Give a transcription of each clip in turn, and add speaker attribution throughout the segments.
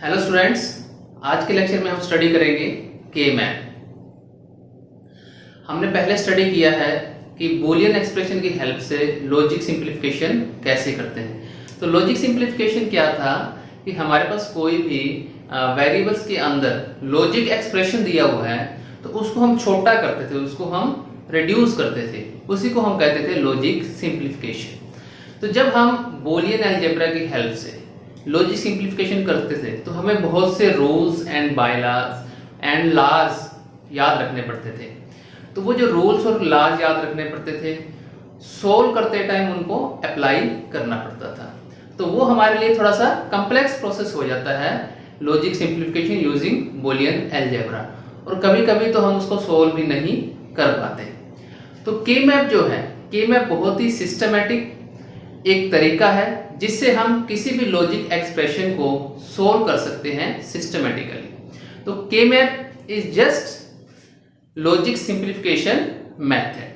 Speaker 1: Hello students, आज के lecture में हम स्टडी करेंगे के मैप। हमने पहले स्टडी किया है कि बूलियन एक्सप्रेशन की हेल्प से लॉजिक सिंप्लीफिकेशन कैसे करते हैं। तो लॉजिक सिंप्लीफिकेशन क्या था कि हमारे पास कोई भी वेरिएबल्स के अंदर लॉजिक एक्सप्रेशन दिया हुआ है तो उसको हम छोटा करते थे, उसको हम रिड्यूस करते थे, उसी को हम कहते थे लॉजिक सिंप्लीफिकेशन। तो जब हम बूलियन अलजेब्रा की हेल्प से लॉजिक सिंप्लीफिकेशन करते थे तो हमें बहुत से rules and bylaws and laws याद रखने पड़ते थे। तो वो जो रूल्स और लॉज याद रखने पड़ते थे, सोल्व करते टाइम उनको अप्लाई करना पड़ता था। तो वो हमारे लिए थोड़ा सा कॉम्प्लेक्स प्रोसेस हो जाता है logic simplification using Boolean algebra, और कभी कभी तो हम उसको सोल्व भी नहीं कर पाते। तो के मैप जो है, के मैप बहुत ही सिस्टमेटिक एक तरीका है जिससे हम किसी भी लॉजिक एक्सप्रेशन को सोल्व कर सकते हैं सिस्टमेटिकली। तो के map is just logic simplification method.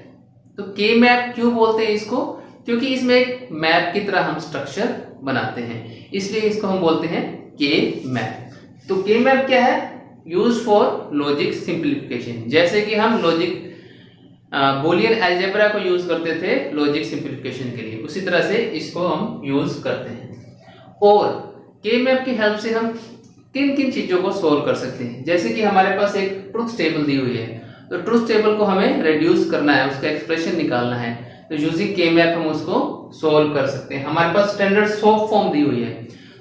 Speaker 1: तो के मैप क्यों बोलते हैं इसको? क्योंकि इसमें एक मैप की तरह हम स्ट्रक्चर बनाते हैं, इसलिए इसको हम बोलते हैं के मैप। तो के मैप क्या है? Use for logic simplification. जैसे कि हम लॉजिक बूलियन अलजेब्रा को यूज करते थे लॉजिक सिंप्लीफिकेशन के लिए, उसी तरह से इसको हम यूज करते हैं। और के मैप की हेल्प से हम किन किन चीजों को सोल्व कर सकते हैं। जैसे कि हमारे पास एक ट्रुथ टेबल दी हुई है, तो ट्रुथ टेबल को हमें रिड्यूस करना है, उसका एक्सप्रेशन निकालना है, तो यूजिंग के मैप हम उसको सोल्व कर सकते हैं। हमारे पास स्टैंडर्ड सॉफ्ट फॉर्म दी हुई है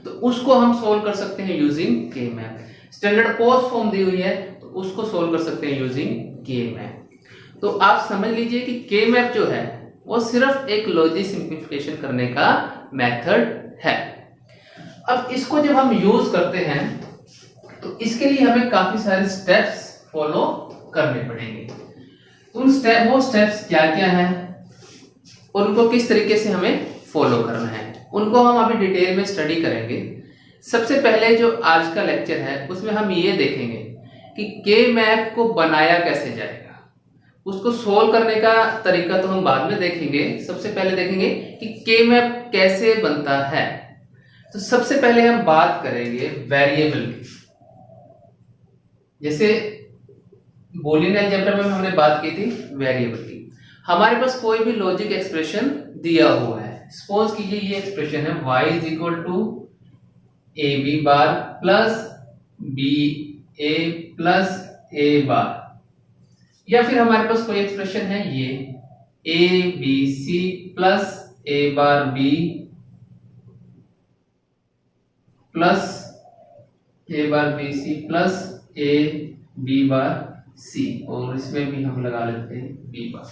Speaker 1: तो उसको हम सोल्व कर सकते हैं यूजिंग के मैप। स्टैंडर्ड पोस्ट फॉर्म दी हुई है तो उसको सोल्व कर सकते हैं यूजिंग के मैप। तो आप समझ लीजिए कि के मैप जो है वो सिर्फ एक लॉजिक सिंप्लीफिकेशन करने का मेथड है। अब इसको जब हम यूज करते हैं तो इसके लिए हमें काफी सारे स्टेप्स फॉलो करने पड़ेंगे। वो स्टेप्स क्या क्या हैं और उनको किस तरीके से हमें फॉलो करना है, उनको हम अभी डिटेल में स्टडी करेंगे। सबसे पहले जो आज का लेक्चर है उसमें हम ये देखेंगे कि के मैप को बनाया कैसे जाएगा। उसको सोल्व करने का तरीका तो हम बाद में देखेंगे, सबसे पहले देखेंगे कि के मैप कैसे बनता है। तो सबसे पहले हम बात करेंगे वेरिएबल की। जैसे बूलियन अलजेब्रा में हमने बात की थी वेरिएबल की। हमारे पास कोई भी लॉजिक एक्सप्रेशन दिया हुआ है, सपोज कीजिए ये एक्सप्रेशन है y is equal to A B bar plus B A plus A bar, या फिर हमारे पास कोई एक्सप्रेशन है ये A B C plus A bar B plus A bar B C plus A B bar C, और इसमें भी हम लगा लेते हैं बी बार।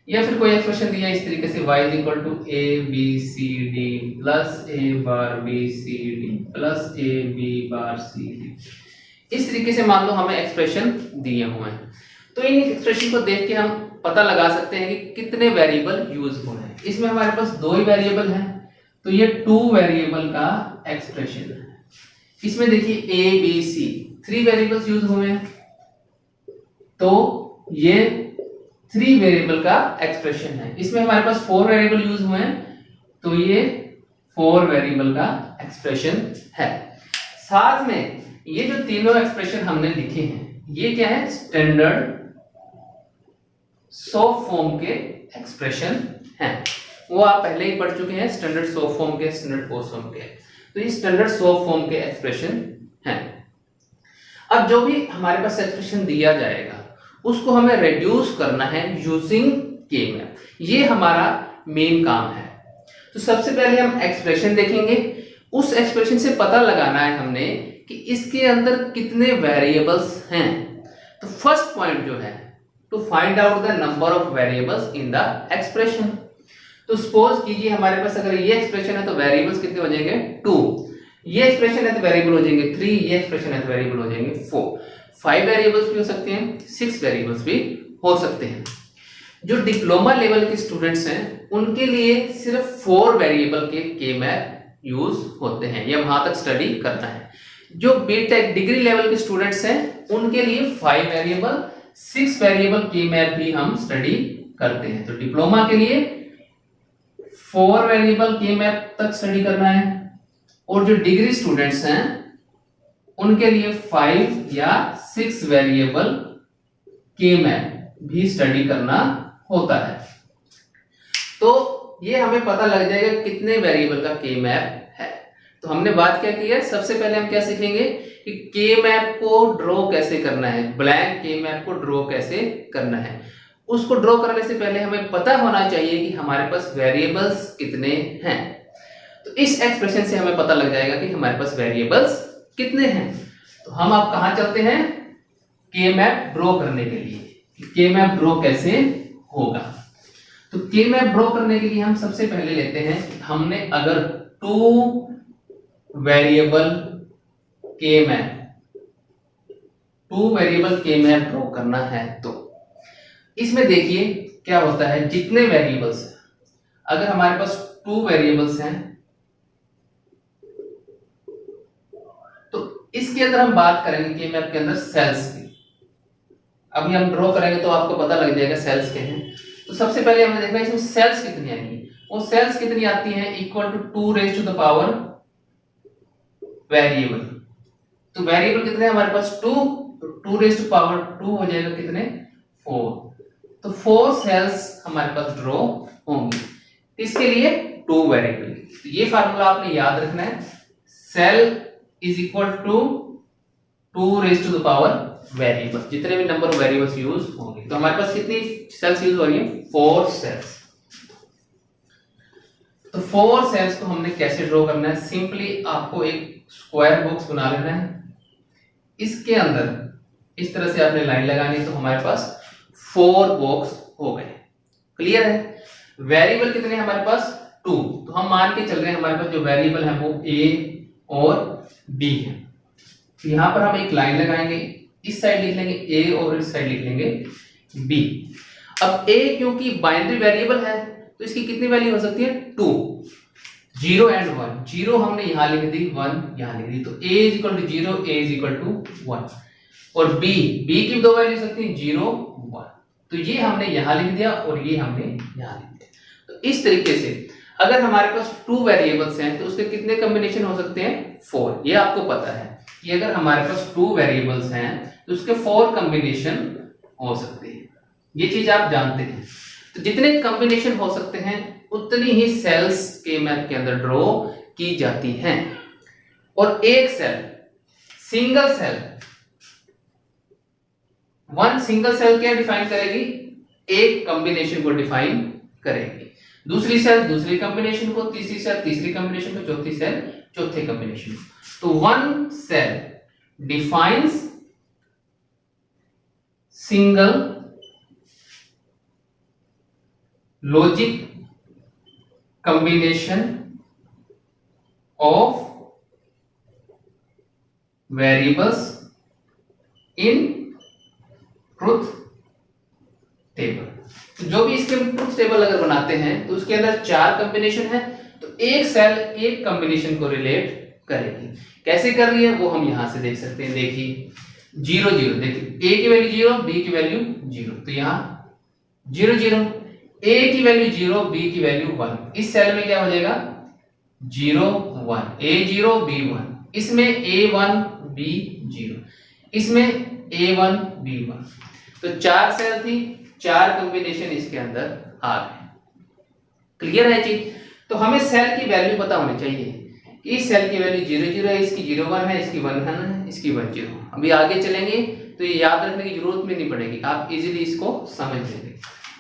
Speaker 1: या फिर कोई एक्सप्रेशन दिया इस तरीके से y is equal to A B C D plus A bar B C D plus A B bar C D. इस तरीके से मान लो हमें एक्सप्रेशन दिए हुए हैं, तो इन एक्सप्रेशन को देख के हम पता लगा सकते हैं कि कितने वेरिएबल यूज हुए हैं। इसमें हमारे पास दो ही वेरिएबल हैं, तो ये 2 वेरिएबल का एक्सप्रेशन है। इसमें देखिए A B C 3 variables use हुए हैं, तो ये 3 वेरिएबल का एक्सप्रेशन है। इसमें हमारे पास 4 वेरिएबल यूज हुए हैं, तो ये 4 वेरिएबल का एक्सप्रेशन है। साथ में ये जो तीनों एक्सप्रेशन हमने लिखे हैं ये क्या है? स्टैंडर्ड सॉफ्ट फॉर्म के एक्सप्रेशन हैं। वो आप पहले ही पढ़ चुके हैं, स्टैंडर्ड सॉफ्ट फॉर्म के, स्टैंडर्ड पोस्ट फॉर्म के। तो ये स्टैंडर्ड सॉफ्ट फॉर्म के एक्सप्रेशन हैं। अब जो भी हमारे पास एक्सप्रेशन दिया जाएगा उसको हमें रिड्यूस करना है यूजिंग के मैप। ये हमारा मेन काम है। तो सबसे पहले हम एक्सप्रेशन देखेंगे, उस एक्सप्रेशन से पता लगाना है हमने कि इसके अंदर कितने वेरिएबल्स हैं। तो फर्स्ट पॉइंट जो है to find out the number of variables in the expression. तो सपोज कीजिए हमारे पास अगर ये एक्सप्रेशन है तो वेरिएबल्स कितने हो जाएंगे? 2। ये एक्सप्रेशन है तो वेरिएबल हो जाएंगे 3, ये एक्सप्रेशन है तो वेरिएबल हो जाएंगे 4। 5 वेरिएबल्स भी हो सकते हैं, 6 वेरिएबल्स भी हो सकते हैं। जो डिप्लोमा लेवल के स्टूडेंट्स हैं उनके लिए सिर्फ 4 वेरिएबल के मैप यूज होते हैं, या वहां तक स्टडी करना है। जो बीटेक डिग्री लेवल के स्टूडेंट्स हैं उनके लिए 5 वेरिएबल 6 वेरिएबल के मैप भी हम स्टडी करते हैं। तो डिप्लोमा के लिए 4 वेरिएबल के मैप तक स्टडी करना है, और जो डिग्री स्टूडेंट्स हैं उनके लिए 5 या 6 वेरिएबल के मैप भी स्टडी करना होता है। तो ये हमें पता लग जाएगा कितने वेरिएबल का के मैप है। तो हमने बात क्या की है, सबसे पहले हम क्या सीखेंगे कि के मैप को ड्रॉ कैसे करना है, ब्लैंक के मैप को ड्रॉ कैसे करना है। उसको ड्रॉ करने से पहले हमें पता होना चाहिए कि हमारे पास वेरिएबल्स कितने हैं। तो इस एक्सप्रेशन से हमें पता लग जाएगा कि हमारे पास वेरिएबल्स कितने हैं। तो हम अब कहां चलते हैं, के मैप ड्रॉ करने के लिए। के मैप ड्रॉ कैसे होगा, तो के मैप ड्रॉ करने के लिए हम सबसे पहले लेते हैं, हमने अगर 2 वेरिएबल के मैप ड्रॉ करना है तो इसमें देखिए क्या होता है, जितने वेरिएबल्स हैं, अगर हमारे पास 2 वेरिएबल्स हैं तो इसके अंदर हम बात करेंगे के मैप के अंदर सेल्स की। अभी हम ड्रॉ करेंगे तो आपको पता लग जाएगा सेल्स क्या हैं। तो सबसे पहले हमें देखना है इसमें सेल्स कितनी आएंगी। वो सेल्स कितनी आती हैं, equal to 2 raise to the power variable. तो वेरिएबल कितने हैं हमारे पास 2, तो 2 रेज़ टू पावर 2 हो जाएगा कितने, 4। तो 4 सेल्स हमारे पास ड्रॉ होंगी। इसके लिए 2 वेरिएबल। तो ये फार्मूला आपने याद रखना है, cell is equal to 2 raise to the power variable, जितने भी नंबर ऑफ वेरिएबल्स यूज होंगे। तो हमारे पास कितनी सेल्स यूज हो रही है, 4 सेल्स। तो 4 सेल्स को हमने कैसे ड्रॉ करना है, सिंपली आपको एक स्क्वायर बॉक्स बना लेना है, इसके अंदर इस तरह से आपने लाइन लगानी, तो हमारे पास 4 बॉक्स हो गए। क्लियर है। वेरिएबल कितने हैं हमारे पास, 2। तो हम मान के चल रहे हैं हमारे पास जो वेरिएबल है वो a और b है। तो यहां पर हम एक लाइन लगाएंगे, इस साइड लिख लेंगे a और इस साइड लिख लेंगे b। अब a क्योंकि बाइनरी वेरिएबल है तो इसकी कितनी वैल्यू हो सकती है, 2, 0 एंड 1। 0 हमने यहां लिख दी, 1 यहां लिख दी, तो a is equal to 0, a is equal to 1। और b की 2 वैल्यू सकती है 0, 1। तो ये हमने यहां लिख दिया और ये हमने यहां लिख दिया। तो इस तरीके से अगर हमारे पास 2 वेरिएबल्स हैं तो उसके कितने कॉम्बिनेशन हो सकते हैं, 4। ये आपको पता है कि अगर हमारे पास 2 वेरिएबल्स हैं तो उसके 4 कॉम्बिनेशन हो सकते हैं। ये चीज आप जानते हैं। तो जितने कॉम्बिनेशन हो सकते हैं उतनी ही सेल्स के मैप के अंदर ड्रॉ की जाती हैं। और एक cell, single cell, one single cell क्या डिफाइन करेगी, एक कॉम्बिनेशन को डिफाइन करेगी। दूसरी सेल दूसरी कॉम्बिनेशन को, तीसरी सेल तीसरी कॉम्बिनेशन को, चौथी सेल चौथे कॉम्बिनेशन को। तो one cell defines single logic combination of variables in truth table। तो जो भी इसके ट्रुथ टेबल अगर बनाते हैं तो उसके अंदर 4 कॉम्बिनेशन है, तो एक सेल एक कॉम्बिनेशन को रिलेट करेगी। कैसे कर रही है वो हम यहां से देख सकते हैं। देखिए 0 0, देखिए a की वैल्यू 0, b की वैल्यू 0, तो यहां 0 0, a की वैल्यू 0, b की वैल्यू 1। इस सेल में क्या हो जाएगा 0 1, a 0 b 1, इसमें a 1 b 0, इसमें a 1 b 1। तो 4 सेल थी, 4 कॉम्बिनेशन इसके अंदर आ गए। क्लियर है चीज। तो हमें सेल की वैल्यू पता होनी चाहिए। इस सेल की वैल्यू 0 0 है, इसकी 0 1 है, इसकी 1 है, इसकी 1 0। अभी आगे चलेंगे तो ये याद रखने की जरूरत भी नहीं पड़ेगी, आप इजीली इसको समझ लेंगे।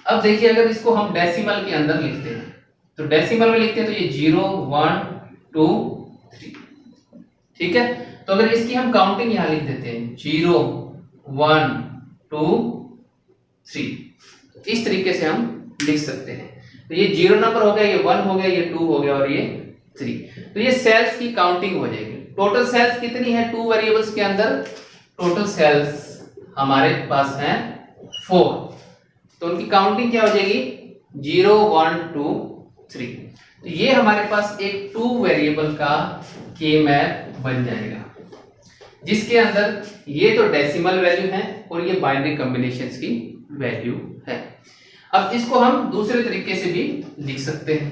Speaker 1: अब देखिए अगर इसको हम डेसिमल के अंदर लिखते हैं तो डेसिमल में लिखते हैं तो ये 0 1 2 3, ठीक है। तो अगर इसकी हम काउंटिंग यहां लिख देते हैं 0 1 2 3, इस तरीके से हम लिख सकते हैं। तो ये 0 नंबर हो गया, ये 1 हो गया, ये 2 हो गया और ये 3। तो ये सेल्स की काउंटिंग हो जाएगी। टोटल सेल्स कितनी है 2 वेरिएबल्स के अंदर, टोटल सेल्स हमारे पास हैं 4। तो उनकी काउंटिंग क्या हो जाएगी 0 1 2 3। तो ये हमारे पास एक 2 वेरिएबल का के मैप बन जाएगा, जिसके अंदर ये तो डेसिमल वैल्यू है और ये बाइनरी कॉम्बिनेशंस की वैल्यू है। अब इसको हम दूसरे तरीके से भी लिख सकते हैं।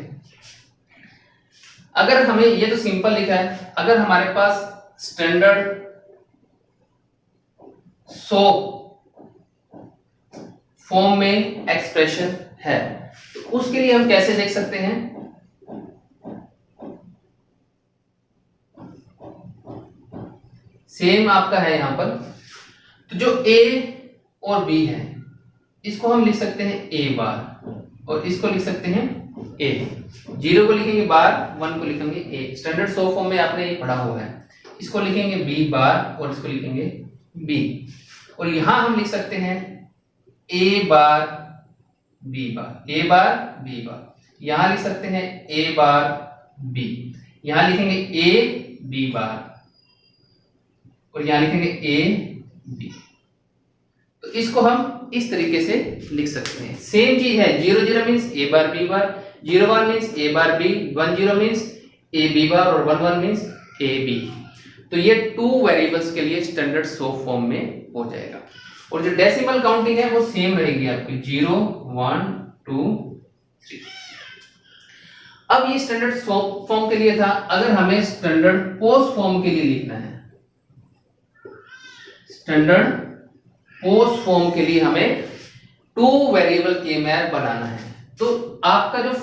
Speaker 1: अगर हमें ये तो सिंपल लिखा है, अगर हमारे पास स्टैंडर्ड सो फॉर्म में एक्सप्रेशन है, तो उसके लिए हम कैसे देख सकते हैं? सेम आपका है यहां पर, तो जो a और b है इसको हम लिख सकते हैं a बार और इसको लिख सकते हैं a। 0 को लिखेंगे बार, 1 को लिखेंगे a। स्टैंडर्ड सो फॉर्म में आपने ये पढ़ा हुआ है। इसको लिखेंगे b बार और इसको लिखेंगे b, और यहां हम लिख सकते हैं a bar b bar, a bar b बार। यहां लिख सकते हैं a बार b, यहां लिखेंगे a b बार और यहां लिखेंगे a b। तो इसको हम इस तरीके से लिख सकते हैं। सेम चीज है, 0 0 means a bar b bar, 0 1 means a bar b, 1 0 means a b बार और 1 1 मीन्स a b। तो ये 2 वेरिएबल्स के लिए स्टैंडर्ड सो फॉर्म में हो जाएगा। और जो डेसिमल काउंटिंग है वो सेम रहेगी आपकी, 0 1 2 3। अब ये स्टैंडर्ड सो फॉर्म के लिए था। अगर हमें स्टैंडर्ड पोस्ट फॉर्म के लिए लिखना है, स्टैंडर्ड पोस्ट फॉर्म के लिए हमें 2 वेरिएबल के मैप बनाना है, तो आपका जो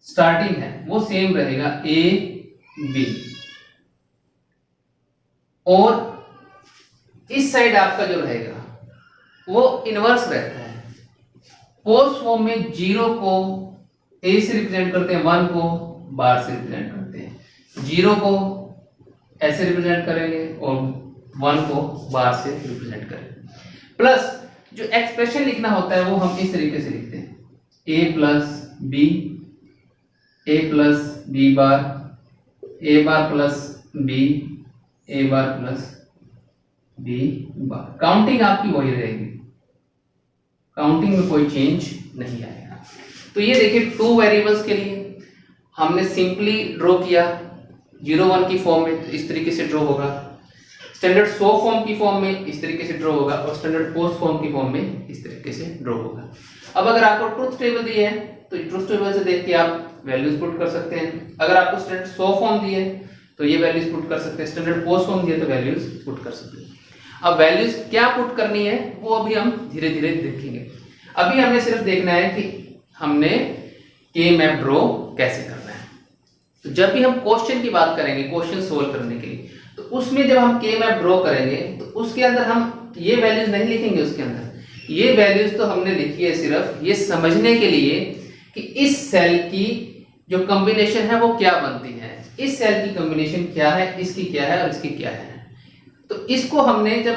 Speaker 1: स्टार्टिंग है वो सेम रहेगा a b, और इस साइड आपका जो रहेगा वो इनवर्स रहता है। पोस्ट फॉर्म में 0 को a से रिप्रेजेंट करते हैं, 1 को बार से रिप्रेजेंट करते हैं, 0 को ऐसे रिप्रेजेंट करेंगे और 1 को बार से रिप्रेजेंट करेंगे। प्लस जो एक्सप्रेशन लिखना होता है वो हम इस तरीके से लिखते हैं, a plus b bar, a bar plus b, a bar plus b bar. Counting आपकी वही रहेगी, काउंटिंग में कोई चेंज नहीं आएगा। तो ये देखिए 2 वेरिएबल्स के लिए हमने सिंपली ड्रॉ किया, 0 1 की फॉर्म में तो इस तरीके से ड्रॉ होगा, स्टैंडर्ड सो फॉर्म की फॉर्म में इस तरीके से ड्रॉ होगा, और स्टैंडर्ड पोस्ट फॉर्म की फॉर्म में इस तरीके से ड्रॉ होगा। अब अगर आपको ट्रुथ टेबल दी है तो ट्रुथ टेबल से देख के आप वैल्यूज पुट कर सकते हैं। अगर आपको स्टैंडर्ड सो फॉर्म दी है तो ये वैल्यूज पुट कर सकते हैं, स्टैंडर्ड पोस्ट फॉर्म दी है तो वैल्यूज पुट कर सकते हैं। अब वैल्यूज क्या पुट करनी है वो अभी हम धीरे धीरे देखेंगे। अभी हमें सिर्फ देखना है कि हमने के मैप ड्रॉ कैसे करना है। तो जब भी हम क्वेश्चन की बात करेंगे, क्वेश्चन सोल्व करने के लिए, तो उसमें जब हम के मैप ड्रॉ करेंगे तो उसके अंदर हम ये वैल्यूज नहीं लिखेंगे। उसके अंदर ये वैल्यूज तो हमने लिखी है सिर्फ ये समझने के लिए कि इस सेल की जो कॉम्बिनेशन है वो क्या बनती है, इस सेल की कॉम्बिनेशन क्या है, इसकी क्या है और इसकी क्या है। तो इसको हमने जब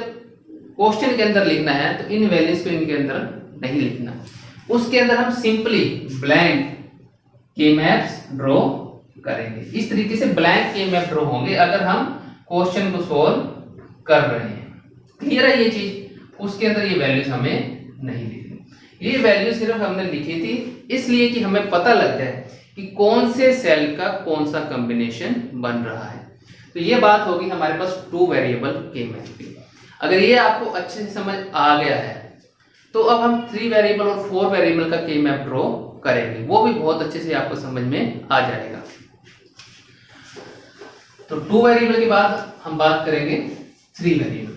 Speaker 1: क्वेश्चन के अंदर लिखना है तो इन वैल्यूज को इनके अंदर नहीं लिखना, उसके अंदर हम सिंपली ब्लैंक के मैप्स ड्रॉ करेंगे। इस तरीके से ब्लैंक के मैप ड्रॉ होंगे अगर हम क्वेश्चन को सोल्व कर रहे हैं। क्लियर है ये चीज? उसके अंदर ये वैल्यूज हमें नहीं लिखनी। ये वैल्यू सिर्फ हमने लिखी थी इसलिए कि हमें पता लग जाए कि कौन से सेल का कौन सा कॉम्बिनेशन बन रहा है। तो ये बात होगी हमारे पास 2 वेरिएबल के मैप की। अगर ये आपको अच्छे से समझ आ गया है तो अब हम 3 वेरिएबल और 4 वेरिएबल का के मैप ड्रॉ करेंगे, वो भी बहुत अच्छे से आपको समझ में आ जाएगा। तो 2 वेरिएबल के बाद हम बात करेंगे 3 वेरिएबल।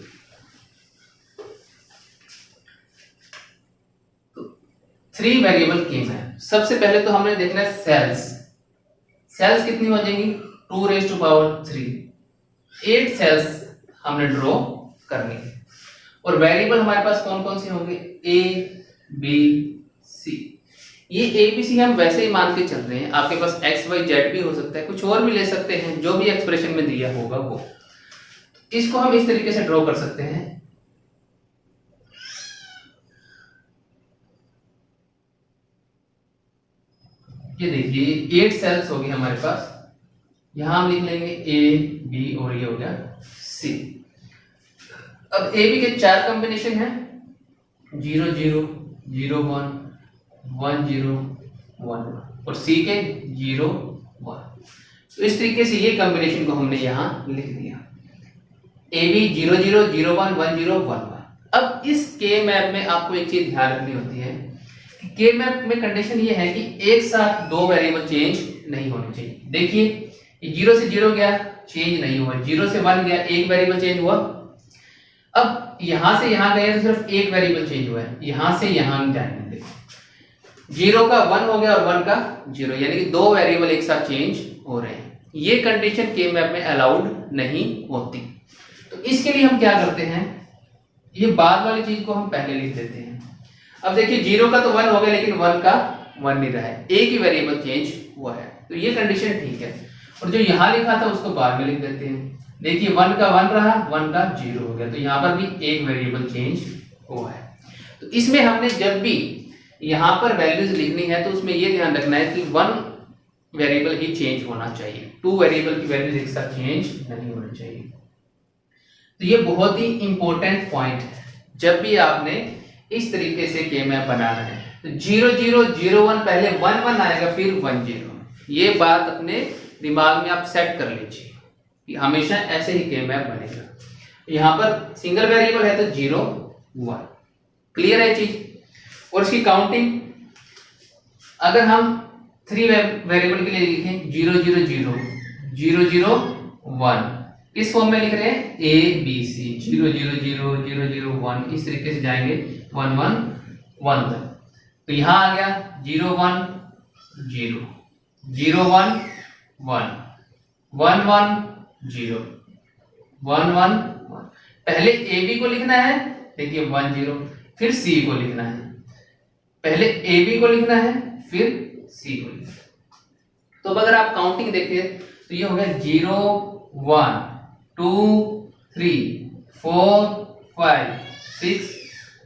Speaker 1: तो 3 वेरिएबल के मैप, सबसे पहले तो हमने देखना है सेल्स। सेल्स कितनी हो जाएंगी? 2 raised to power 3, 8 सेल्स हमने ड्रॉ करनी है। और वेरिएबल हमारे पास कौन कौन से होंगे? A B C। ये ABC हम वैसे ही मान के चल रहे हैं, आपके पास X Y Z भी हो सकता है, कुछ और भी ले सकते हैं, जो भी एक्सप्रेशन में दिया होगा वो। इसको हम इस तरीके से ड्रॉ कर सकते हैं। ये देखिए 8 सेल्स होगी हमारे पास, यहां हम लिख लेंगे A B और ये हो गया C। अब A B के 4 कॉम्बिनेशन है, 0 0 0 1 1 0 1 और C के 0 1। तो इस तरीके से ये कॉम्बिनेशन को हमने यहां लिख दिया, A B 0 0 0 1 1 0 1 1। अब इस के मैप में आपको एक चीज ध्यान रखनी होती है कि के मैप में कंडीशन ये है कि एक साथ 2 वेरिएबल चेंज नहीं होने चाहिए। देखिए 0 से 0 गया, चेंज नहीं हुआ, 0 से 1 गया, एक वेरिएबल चेंज हुआ। अब यहां से यहां गए तो सिर्फ एक वेरिएबल चेंज हुआ है, यहां से यहां हम जाएंगे, 0 का 1 हो गया और 1 का 0, यानी कि दो वेरिएबल एक साथ चेंज हो रहे हैं। ये कंडीशन के मैप में अलाउड नहीं होती। तो इसके लिए हम क्या करते हैं, ये बाद वाली चीज को हम पहले लिख देते हैं। अब देखिए 0 का तो 1 हो गया, लेकिन 1 का 1 नहीं रहा है, एक ही वेरिएबल चेंज हुआ है, तो ये कंडीशन ठीक है। और जो यहां लिखा था उसको बाद में लिख देते हैं। देखिए 1 का 1 रहा, 1 का 0 हो गया, तो यहां पर भी एक वेरिएबल चेंज हुआ है। तो इसमें हमने जब भी यहां पर वैल्यूज लिखनी है तो उसमें ये ध्यान रखना है कि 1 वेरिएबल ही चेंज होना चाहिए, 2 वेरिएबल की वैल्यूज एक साथ चेंज नहीं होनी चाहिए। तो ये बहुत ही इंपॉर्टेंट पॉइंट है। जब भी आपने इस तरीके से के मैप बनाना है तो 0 0 0 1 पहले 1 1 आएगा, फिर 1 0। ये बात अपने दिमाग में आप सेट कर लीजिए कि हमेशा ऐसे ही के मैप बनेगा। यहां पर सिंगल वेरिएबल है तो 0 1, क्लियर है चीज। और इसकी काउंटिंग अगर हम 3 वेरिएबल के लिए लिखें 0 0 0 0 0 1, इस फॉर्म में लिख रहे हैं ए बी सी, 0 0 0 0 0 1, इस तरीके से जाएंगे 1 1 1 तक। तो यहां आ गया 0 1 0 0 1 1 1 1 0 1 1 1। पहले ए बी को लिखना है, देखिए 1 0, फिर सी को लिखना है, पहले ए बी को लिखना है, फिर सी को लिखना है। तो अगर आप काउंटिंग देखें तो ये हो गया 0 1 2 3 4 5 6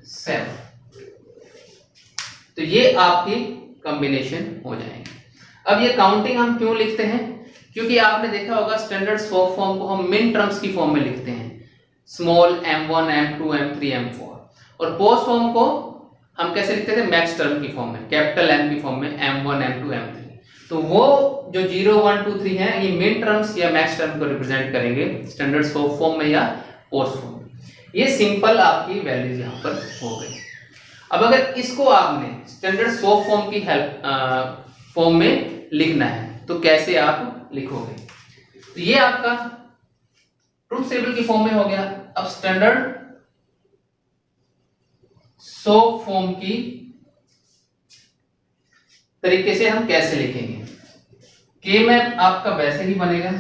Speaker 1: 7। तो ये आपकी कॉम्बिनेशन हो जाएंगे। अब ये काउंटिंग हम क्यों लिखते हैं, क्योंकि आपने देखा होगा स्टैंडर्ड फॉर्म को हम मिन टर्म्स की फॉर्म में लिखते हैं, small m1 m2 m3 m4, और पोस्ट फॉर्म को हम कैसे लिखते थे, मैक्स टर्म की फॉर्म में, कैपिटल M की फॉर्म में, m1 m2 m3। तो वो जो 0 1 2 3 है ये मिन टर्म्स या मैक्स टर्म को रिप्रेजेंट करेंगे स्टैंडर्ड फॉर्म में या पोस्ट फॉर्म में। ये सिंपल आपकी वैल्यूज यहाँ पर हो गई। अब अगर इसको आपने स्टैंडर्ड फॉर्म की हेल्प फॉर्म में लिखना है तो कैसे आप लिखोगे, तो ये आपका ट्रुथ टेबल की फॉर्म में हो गया। अब स्टैंडर्ड फॉर्म की तरीके से हम कैसे लिखेंगे, के मैप आपका वैसे ही बनेगा,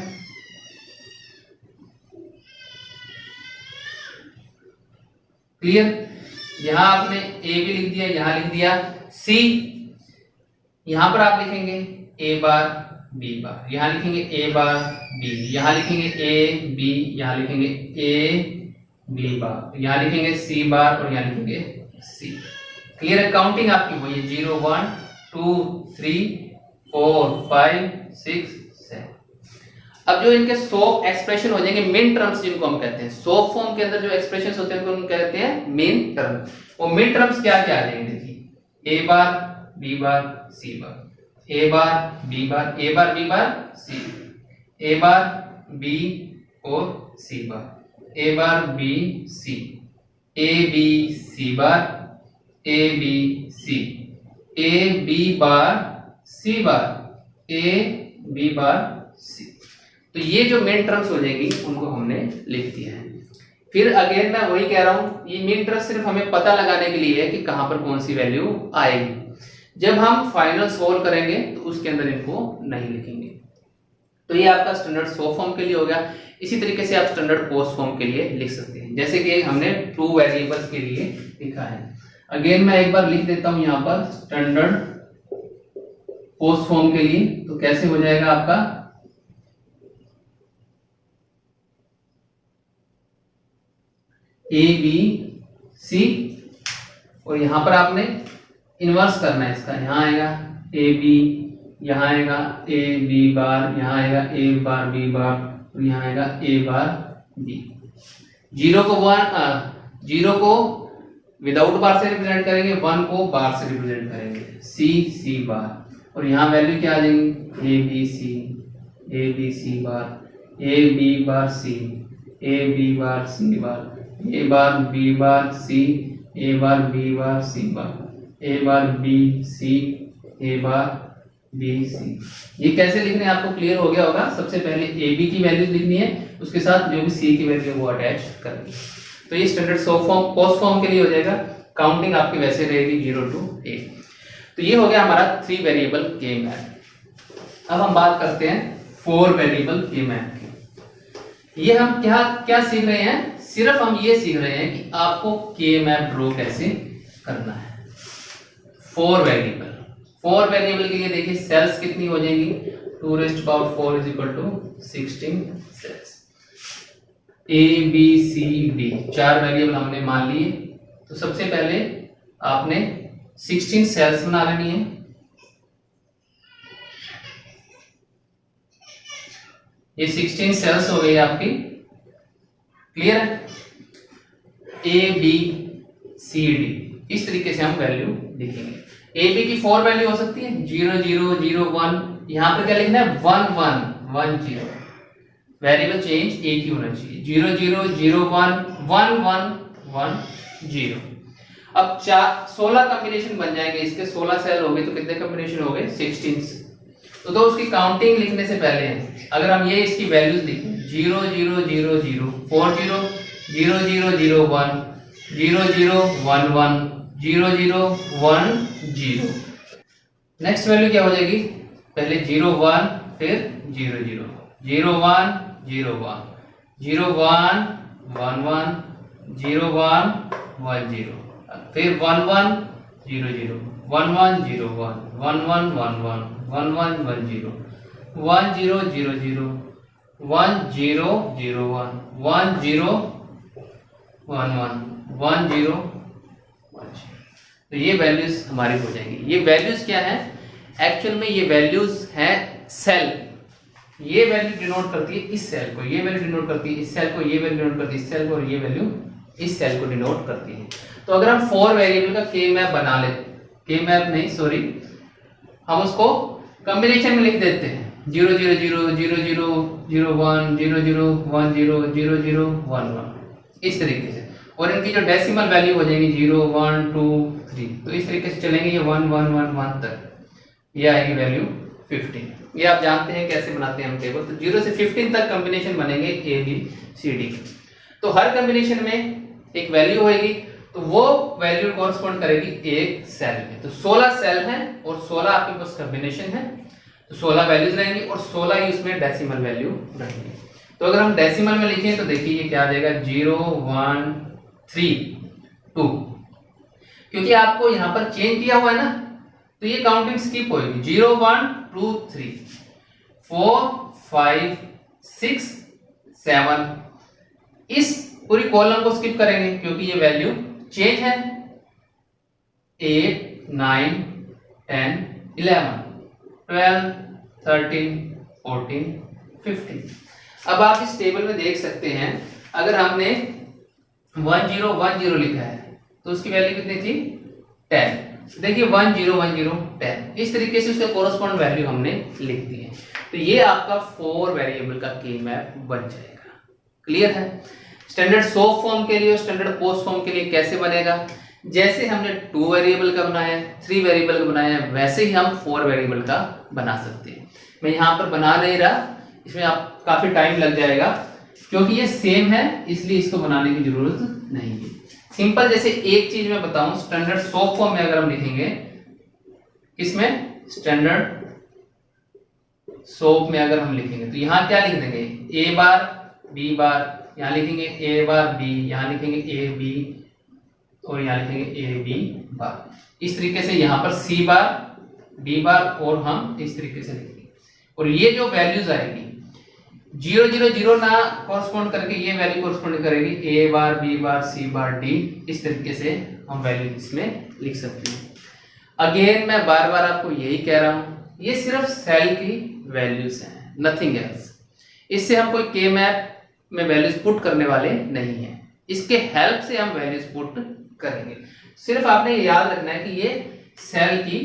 Speaker 1: क्लियर। यहां आपने ए भी लिख दिया, यहां लिख दिया सी, यहां पर आप लिखेंगे ए बार बी बार, यहां लिखेंगे ए बार बी, यहां लिखेंगे ए बी, यहां लिखेंगे ए बी बार, यहां लिखेंगे सी बार और यहां लिखेंगे सी। क्लियर है, काउंटिंग आपकी वही है 0 1 2 3 4 5 6 7। अब जो इनके 100 एक्सप्रेशन हो जाएंगे मिन टर्म्स, जिनको हम कहते हैं 100 फॉर्म के अंदर जो एक्सप्रेशन होते हैं उनको हम कहते हैं मिन टर्म। वो मिन टर्म्स क्या क्या आ जाएंगे, देखिए A bar B bar C bar, A bar B bar, A bar B bar C, A bar B और C bar, A bar B C, A B C bar, A B C, A B bar C bar, A B bar C. तो ये जो main terms हो जाएंगी उनको हमने लिख दिया है। फिर अगेन मैं वही कह रहा हूं, ये मेन टर्म्स सिर्फ हमें पता लगाने के लिए है कि कहां पर कौन सी वैल्यू आएगी। जब हम फाइनल सोल्व करेंगे तो उसके अंदर इनको नहीं लिखेंगे। तो ये आपका स्टैंडर्ड फॉर्म के लिए हो गया। इसी तरीके से आप स्टैंडर्ड पोस्ट फॉर्म के लिए लिख सकते हैं, जैसे कि हमने 2 वेरिएबल्स के लिए लिखा है। अगेन मैं एक बार लिख देता हूं यहां पर स्टैंडर्ड पोस्ट फॉर्म के लिए, तो कैसे हो जाएगा आपका ए बी सी, और यहां पर आपने इनवर्स करना है इसका, यहां आएगा ए बी, यहां आएगा ए बी बार, यहां आएगा ए बार बी बार, और यहां आएगा ए बार बी। 0 को विदाउट बार से रिप्रेजेंट करेंगे, 1 को बार से रिप्रेजेंट करेंगे, सी बार, और यहां वैल्यू क्या आ जाएंगी A B C bar, A B bar C, A B bar C bar, A bar B bar C, A bar B bar C bar, A bar B C, A bar B C. ये कैसे लिखने आपको clear हो गया होगा। सबसे पहले A B की वैल्यूज लिखनी है, उसके साथ जो भी सी की वैल्यू है वो अटैच करनी है। तो ये स्टैंडर्ड पोस्ट फॉर्म के लिए हो जाएगा। काउंटिंग आपकी वैसे रहेगी 0 to 8। तो ये हो गया हमारा 3 वेरिएबल के मैप। अब हम बात करते हैं 4 वेरिएबल के मैप की। ये हम क्या क्या सीख रहे हैं, सिर्फ हम ये सीख रहे हैं कि आपको के मैप ड्रॉ कैसे करना है। 4 वेरिएबल के लिए देखिए सेल्स कितनी हो जाएंगी, 2⁴ is equal to 16 cells. A B C D 4 variable हमने मान लिए। तो सबसे पहले आपने 16 सेल्स बना लेनी है। ये 16 सेल्स हो गई आपकी, क्लियर है। A B C D इस तरीके से हम वैल्यू लिखेंगे। A B की 4 वैल्यू हो सकती है 0 0 0 1, यहां पर क्या लिखना है 1 1 1 0। वेरिएबल चेंज एक ही होना चाहिए, 0 0 0 1 1 1 1 0। अब 16 कॉम्बिनेशन बन जाएंगे इसके, 16 सेल हो गए तो कितने कॉम्बिनेशन हो गए 16। तो उसकी काउंटिंग लिखने से पहले अगर हम ये इसकी वैल्यूज लिखें 0 0 0 0 4 0 0 0 0 1 0 0 1 1 0 0 1 0। नेक्स्ट वैल्यू क्या हो जाएगी, पहले 0 1 फिर 0 0 0 1 0 1 0 1 1 1 0 1 1 0, फिर 1 1 0 0 1 1 0 1 1 1 1 1 1 1 1 0 1 0 0 0 1 0 0 1 1 0 1 1 1 0 1 0। तो ये वैल्यूज हमारी हो जाएंगी। ये वैल्यूज क्या है, एक्चुअल में ये वैल्यूज है सेल। ये वैल्यू डिनोट करती है इस सेल को, ये वैल्यू डिनोट करती है इस सेल को, ये वैल्यू डिनोट करती है इस सेल को, और ये वैल्यू इस सेल को डिनोट करती है। तो अगर हम 4 वेरिएबल का के मैप बना ले, के मैप नहीं सॉरी, हम उसको कॉम्बिनेशन में लिख देते हैं 0 0 0 0 0 0 1 0 0 1 0 0 0 1 1 इस तरीके से। और इनकी जो डेसिमल वैल्यू हो जाएगी 0 1 2 3, तो इस तरीके से चलेंगे ये 1 1 1 1 तक, ये आएगी वैल्यू 15। ये आप जानते हैं कैसे बनाते हैं हम टेबल। तो 0 से 15 तक कॉम्बिनेशन बनेंगे A B C D। तो हर कॉम्बिनेशन में एक वैल्यू होगी, तो वो वैल्यू कॉरस्पॉन्ड करेगी एक सेल में। तो 16 सेल हैं और 16 आपके पास कॉम्बिनेशन है, तो 16 वैल्यूज रहेंगी और 16 ही उसमें डेसिमल वैल्यू रहेंगी। तो अगर हम डेसिमल में लिखें तो देखिए ये क्या आ जाएगा 0 1 3 2, क्योंकि आपको यहां पर चेंज किया हुआ है ना, तो ये काउंटिंग स्किप होगी 0 1 2 3 4 5 6 7, इस पूरी कॉलम को स्किप करेंगे क्योंकि ये वैल्यू चेंज है। 8 9 10 11 12 13 14 15। अब आप इस टेबल में देख सकते हैं, अगर हमने 1 0 1 0 लिखा है तो उसकी वैल्यू कितनी थी 10। देखिए 1 0 1 0 10, इस तरीके से उसका कोरस्पॉन्ड वैल्यू हमने लिख दी है। तो ये आपका 4 वेरिएबल का के मैप बन जाएगा। क्लियर है। स्टैंडर्ड सोप फॉर्म के लिए और स्टैंडर्ड पोस्ट फॉर्म के लिए कैसे बनेगा, जैसे हमने 2 वेरिएबल का बनाया, 3 वेरिएबल का बनाया, वैसे ही हम 4 वेरिएबल का बना सकते हैं। मैं यहाँ पर बना नहीं रहा, इसमें आप काफी टाइम लग जाएगा क्योंकि ये सेम है, इसलिए इसको बनाने की जरूरत नहीं है। सिंपल जैसे एक चीज मैं बताऊं, स्टैंडर्ड सोप फॉर्म में अगर हम लिखेंगे, इसमें स्टैंडर्ड सोप में अगर हम लिखेंगे तो यहाँ क्या लिख देंगे A बार B बार, यहाँ लिखेंगे A बार B, यहाँ लिखेंगे A B और यहाँ लिखेंगे A B बार। इस तरीके से यहाँ पर C बार B बार और हम इस तरीके से लिखेंगे। और ये जो वैल्यूज आएगी 0 0 0 ना कॉरस्पॉन्ड करके ये वैल्यू कॉरस्पॉन्ड करेगी A bar B bar C bar D। इस तरीके से हम वैल्यू इसमें लिख सकते हैं। अगेन मैं बार बार आपको यही कह रहा हूं, ये सिर्फ सेल की वैल्यूज हैं, नथिंग एल्स। इससे हम कोई के मैप में वैल्यूज पुट करने वाले नहीं हैं, इसके हेल्प से हम वैल्यूज पुट करेंगे। सिर्फ आपने याद रखना है कि ये सेल की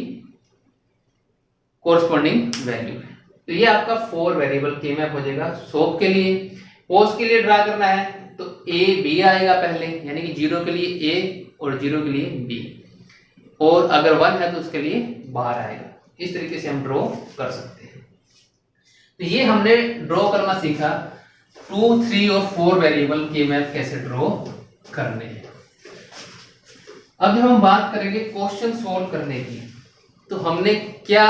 Speaker 1: कोरस्पॉन्डिंग वैल्यू है। तो ये आपका 4 वेरिएबल के मैप हो जाएगा। सोप के लिए, पोस्ट के लिए ड्रा करना है तो A B आएगा पहले, यानी कि 0 के लिए A और 0 के लिए B, और अगर 1 है तो उसके लिए बाहर आएगा। इस तरीके से हम ड्रॉ कर सकते हैं। तो ये हमने ड्रॉ करना सीखा 2 3 और 4 वेरिएबल के मैप कैसे ड्रॉ करने हैं। अब जब हम बात करेंगे क्वेश्चन सॉल्व करने की, तो हमने क्या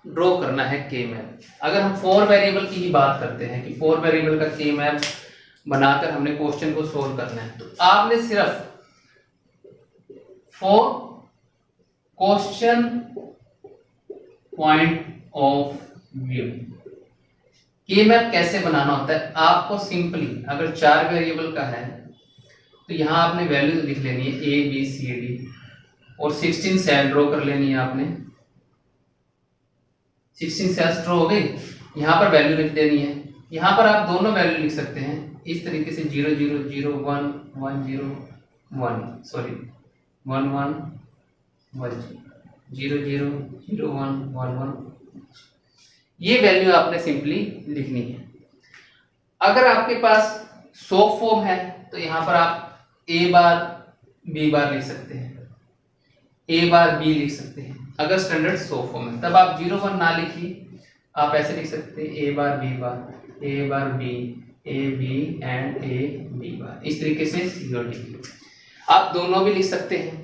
Speaker 1: ड्रॉ करना है के मैप। अगर हम 4 वेरिएबल की ही बात करते हैं कि 4 वेरिएबल का के मैप बनाकर हमने क्वेश्चन को सोल्व करना है, तो आपने सिर्फ 4 क्वेश्चन पॉइंट ऑफ व्यू के मैप कैसे बनाना होता है। आपको सिंपली अगर 4 वेरिएबल का है तो यहां आपने वैल्यू लिख लेनी है ए बी सी डी, और 16 सेल ड्रॉ कर लेनी है आपने। 16 सेल्स ड्रॉ हो गई, यहां पर वैल्यू लिख देनी है। यहां पर आप दोनों वैल्यू लिख सकते हैं इस तरीके से 0 0 0 1 1 0 1 सॉरी 1 1 1 0 0 0 1 1 1। ये वैल्यू आपने सिंपली लिखनी है। अगर आपके पास सॉफ्ट फॉर्म है तो यहां पर आप ए बार बी बार लिख सकते हैं, ए बार बी लिख सकते हैं। अगर स्टैंडर्ड सॉफ्ट फॉर्म है तब आप 0 1 ना लिखिए, आप ऐसे लिख सकते हैं A bar B bar, A bar B, A B and A B bar, इस तरीके से सी और डी। आप दोनों भी लिख सकते हैं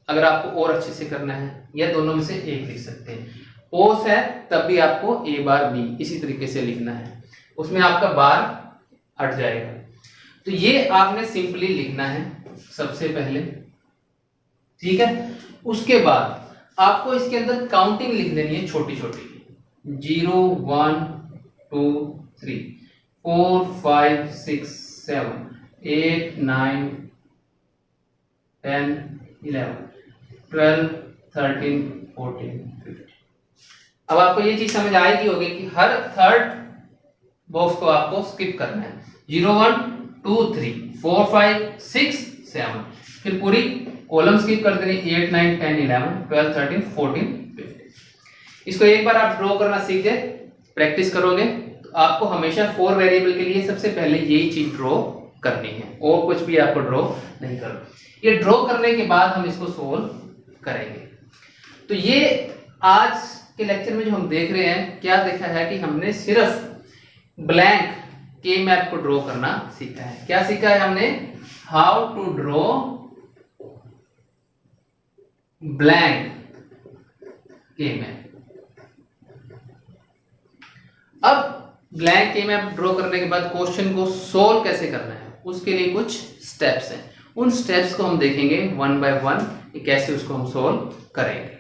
Speaker 1: अगर आपको और अच्छे से करना है, या दोनों में से एक लिख सकते हैं। ओस है तब भी आपको ए बार बी इसी तरीके से लिखना है, उसमें आपका बार हट जाएगा। तो ये आपने सिंपली लिखना है सबसे पहले, ठीक है। उसके बाद आपको इसके अंदर काउंटिंग लिख देनी है छोटी छोटी, 0 1 2 3 4 5 6 7 8 9 10 11 12 13 14 15। अब आपको ये चीज समझ आएगी होगी कि हर थर्ड बॉक्स को आपको स्किप करना है। 0 1 2 3 4 5 6 7, फिर पूरी कॉलम स्किप कर देनी 8 9 10 11 12 13 14 15। इसको एक बार आप ड्रॉ करना सीख गए, प्रैक्टिस करोगे तो आपको हमेशा 4 वेरिएबल के लिए सबसे पहले यही चीज ड्रॉ करनी है, और कुछ भी आपको ड्रॉ नहीं करना। ये ड्रॉ करने के बाद हम इसको सोल्व करेंगे। तो ये आज के लेक्चर में जो हम देख रहे हैं, क्या देखा है कि हमने सिर्फ ब्लैंक के मैप को ड्रॉ करना सीखा है। क्या सीखा है हमने? हाउ टू ड्रॉ ब्लैंक के मैप। अब ब्लैंक के मैप ड्रॉ करने के बाद क्वेश्चन को सोल्व कैसे करना है, उसके लिए कुछ स्टेप्स हैं। उन स्टेप्स को हम देखेंगे 1 बाय 1 कैसे उसको हम सोल्व करेंगे।